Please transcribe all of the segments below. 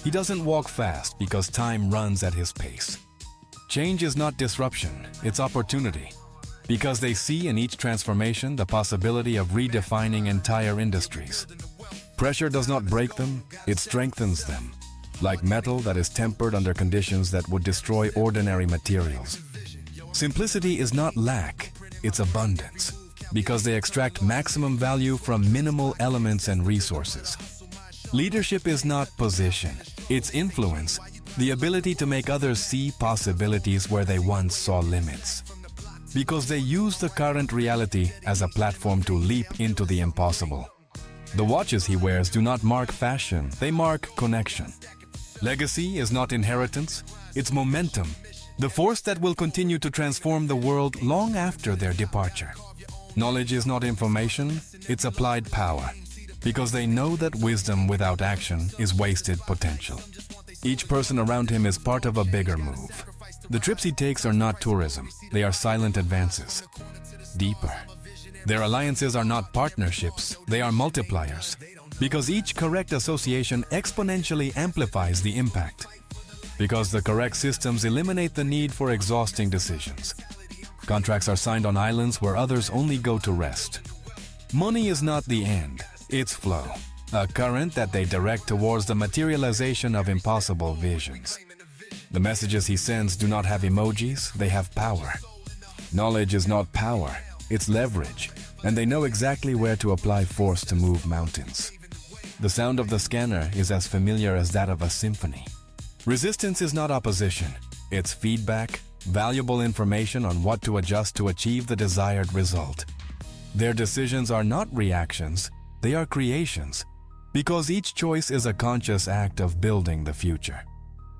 He doesn't walk fast because time runs at his pace. Change is not disruption, it's opportunity. Because they see in each transformation the possibility of redefining entire industries. Pressure does not break them, it strengthens them, like metal that is tempered under conditions that would destroy ordinary materials. Simplicity is not lack, it's abundance, because they extract maximum value from minimal elements and resources. Leadership is not position, it's influence, the ability to make others see possibilities where they once saw limits. Because they use the current reality as a platform to leap into the impossible. The watches he wears do not mark fashion, they mark connection. Legacy is not inheritance, it's momentum, the force that will continue to transform the world long after their departure. Knowledge is not information, it's applied power, because they know that wisdom without action is wasted potential. Each person around him is part of a bigger move. The trips he takes are not tourism, they are silent advances. Deeper. Their alliances are not partnerships, they are multipliers, because each correct association exponentially amplifies the impact. Because the correct systems eliminate the need for exhausting decisions. Contracts are signed on islands where others only go to rest. Money is not the end, it's flow, a current that they direct towards the materialization of impossible visions. The messages he sends do not have emojis, they have power. Knowledge is not power, it's leverage, and they know exactly where to apply force to move mountains. The sound of the scanner is as familiar as that of a symphony. Resistance is not opposition, it's feedback, valuable information on what to adjust to achieve the desired result. Their decisions are not reactions, they are creations, because each choice is a conscious act of building the future.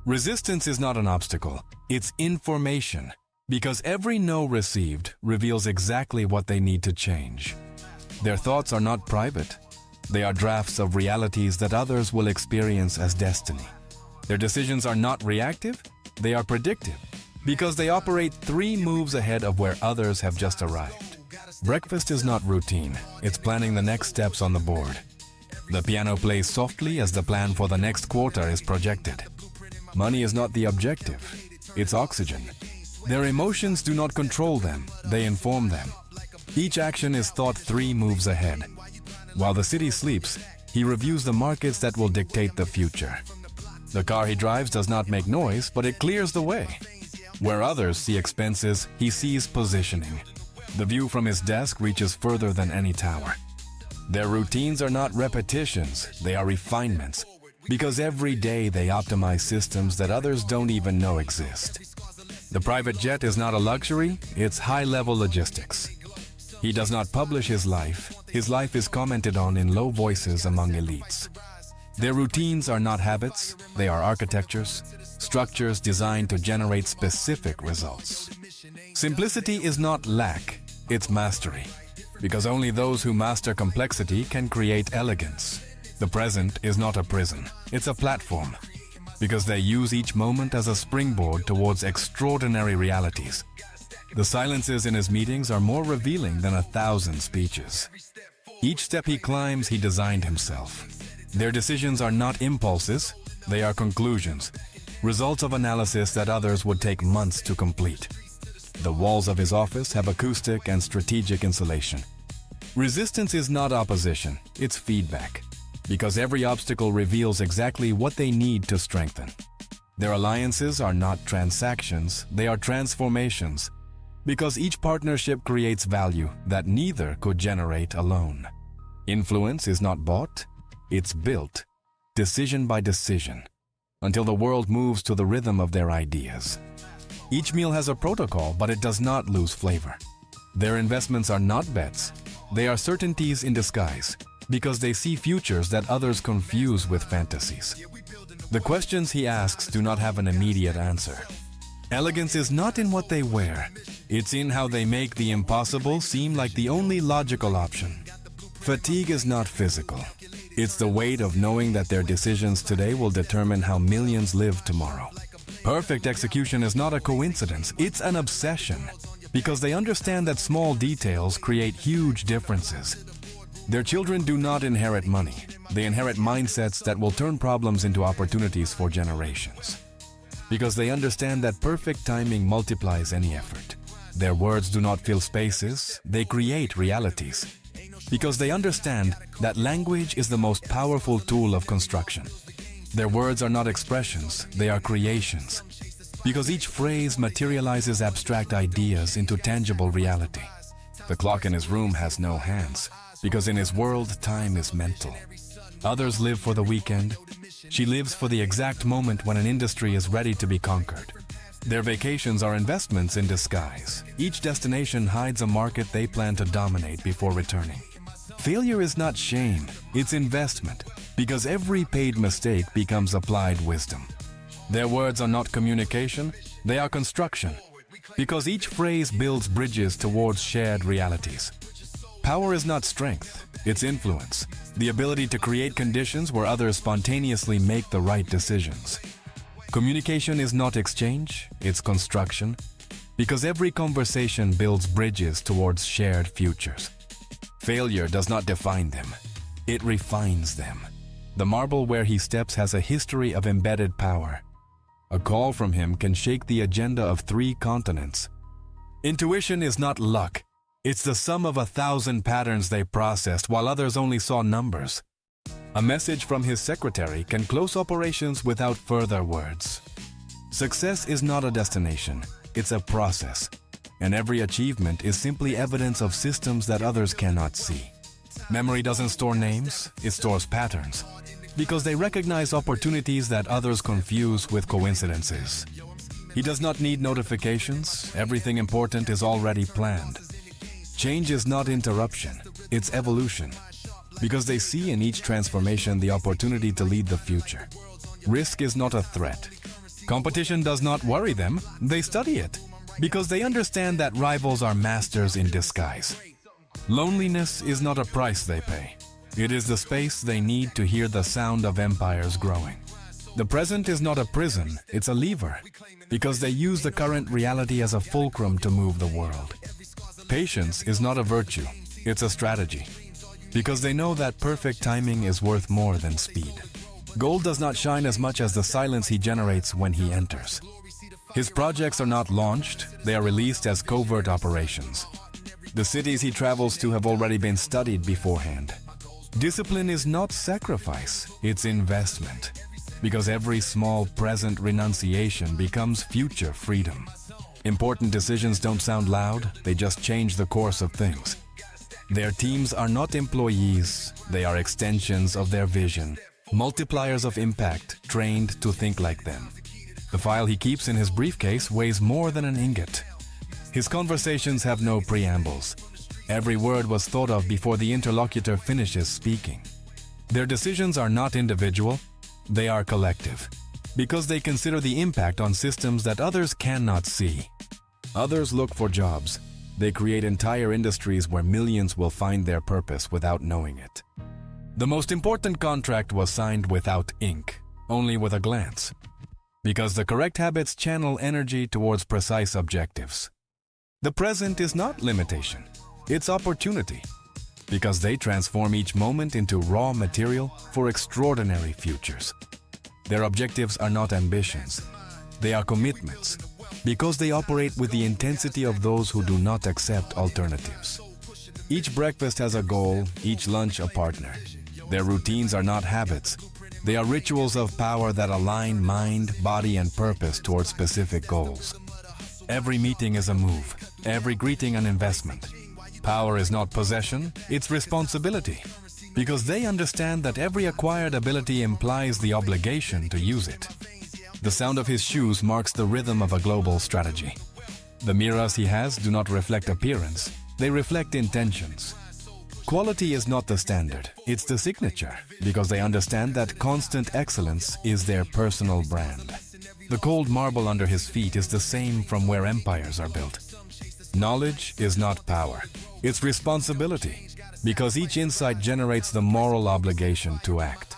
Resistance is not an obstacle, it's information, because every no received reveals exactly what they need to change. Their thoughts are not private, they are drafts of realities that others will experience as destiny. Their decisions are not reactive, they are predictive, because they operate 3 moves ahead of where others have just arrived. Breakfast is not routine, it's planning the next steps on the board. The piano plays softly as the plan for the next quarter is projected. Money is not the objective, it's oxygen. Their emotions do not control them, they inform them. Each action is thought 3 moves ahead. While the city sleeps, he reviews the markets that will dictate the future. The car he drives does not make noise, but it clears the way. Where others see expenses, he sees positioning. The view from his desk reaches further than any tower. Their routines are not repetitions, they are refinements, because every day they optimize systems that others don't even know exist. The private jet is not a luxury, it's high-level logistics. He does not publish his life is commented on in low voices among elites. Their routines are not habits, they are architectures, structures designed to generate specific results. Simplicity is not lack, it's mastery, because only those who master complexity can create elegance. The present is not a prison, it's a platform, because they use each moment as a springboard towards extraordinary realities. The silences in his meetings are more revealing than 1,000 speeches. Each step he climbs, he designed himself. Their decisions are not impulses, they are conclusions, results of analysis that others would take months to complete. The walls of his office have acoustic and strategic insulation. Resistance is not opposition, it's feedback, because every obstacle reveals exactly what they need to strengthen. Their alliances are not transactions, they are transformations, because each partnership creates value that neither could generate alone. Influence is not bought, it's built, decision by decision, until the world moves to the rhythm of their ideas. Each meal has a protocol, but it does not lose flavor. Their investments are not bets, they are certainties in disguise, because they see futures that others confuse with fantasies. The questions he asks do not have an immediate answer. Elegance is not in what they wear, it's in how they make the impossible seem like the only logical option. Fatigue is not physical. It's the weight of knowing that their decisions today will determine how millions live tomorrow. Perfect execution is not a coincidence, it's an obsession, because they understand that small details create huge differences. Their children do not inherit money. They inherit mindsets that will turn problems into opportunities for generations. Because they understand that perfect timing multiplies any effort. Their words do not fill spaces, they create realities. Because they understand that language is the most powerful tool of construction. Their words are not expressions, they are creations. Because each phrase materializes abstract ideas into tangible reality. The clock in his room has no hands, because in his world, time is mental. Others live for the weekend. She lives for the exact moment when an industry is ready to be conquered. Their vacations are investments in disguise. Each destination hides a market they plan to dominate before returning. Failure is not shame, it's investment, because every paid mistake becomes applied wisdom. Their words are not communication, they are construction, because each phrase builds bridges towards shared realities. Power is not strength, it's influence, the ability to create conditions where others spontaneously make the right decisions. Communication is not exchange, it's construction, because every conversation builds bridges towards shared futures. Failure does not define them, it refines them. The marble where he steps has a history of embedded power. A call from him can shake the agenda of 3 continents. Intuition is not luck, it's the sum of 1,000 patterns they processed while others only saw numbers. A message from his secretary can close operations without further words. Success is not a destination, it's a process. And every achievement is simply evidence of systems that others cannot see. Memory doesn't store names, it stores patterns, because they recognize opportunities that others confuse with coincidences. He does not need notifications, everything important is already planned. Change is not interruption, it's evolution, because they see in each transformation the opportunity to lead the future. Risk is not a threat. Competition does not worry them, they study it, because they understand that rivals are masters in disguise. Loneliness is not a price they pay. It is the space they need to hear the sound of empires growing. The present is not a prison, it's a lever, because they use the current reality as a fulcrum to move the world. Patience is not a virtue, it's a strategy, because they know that perfect timing is worth more than speed. Gold does not shine as much as the silence he generates when he enters. His projects are not launched, they are released as covert operations. The cities he travels to have already been studied beforehand. Discipline is not sacrifice, it's investment, because every small present renunciation becomes future freedom. Important decisions don't sound loud, they just change the course of things. Their teams are not employees, they are extensions of their vision, multipliers of impact, trained to think like them. The file he keeps in his briefcase weighs more than an ingot. His conversations have no preambles. Every word was thought of before the interlocutor finishes speaking. Their decisions are not individual, they are collective, because they consider the impact on systems that others cannot see. Others look for jobs. They create entire industries where millions will find their purpose without knowing it. The most important contract was signed without ink, only with a glance, because the correct habits channel energy towards precise objectives. The present is not limitation, it's opportunity, because they transform each moment into raw material for extraordinary futures. Their objectives are not ambitions, they are commitments, because they operate with the intensity of those who do not accept alternatives. Each breakfast has a goal, each lunch a partner. Their routines are not habits, they are rituals of power that align mind, body, and purpose towards specific goals. Every meeting is a move, every greeting an investment. Power is not possession, it's responsibility, because they understand that every acquired ability implies the obligation to use it. The sound of his shoes marks the rhythm of a global strategy. The mirrors he has do not reflect appearance, they reflect intentions. Quality is not the standard, it's the signature, because they understand that constant excellence is their personal brand. The cold marble under his feet is the same from where empires are built. Knowledge is not power, it's responsibility, because each insight generates the moral obligation to act.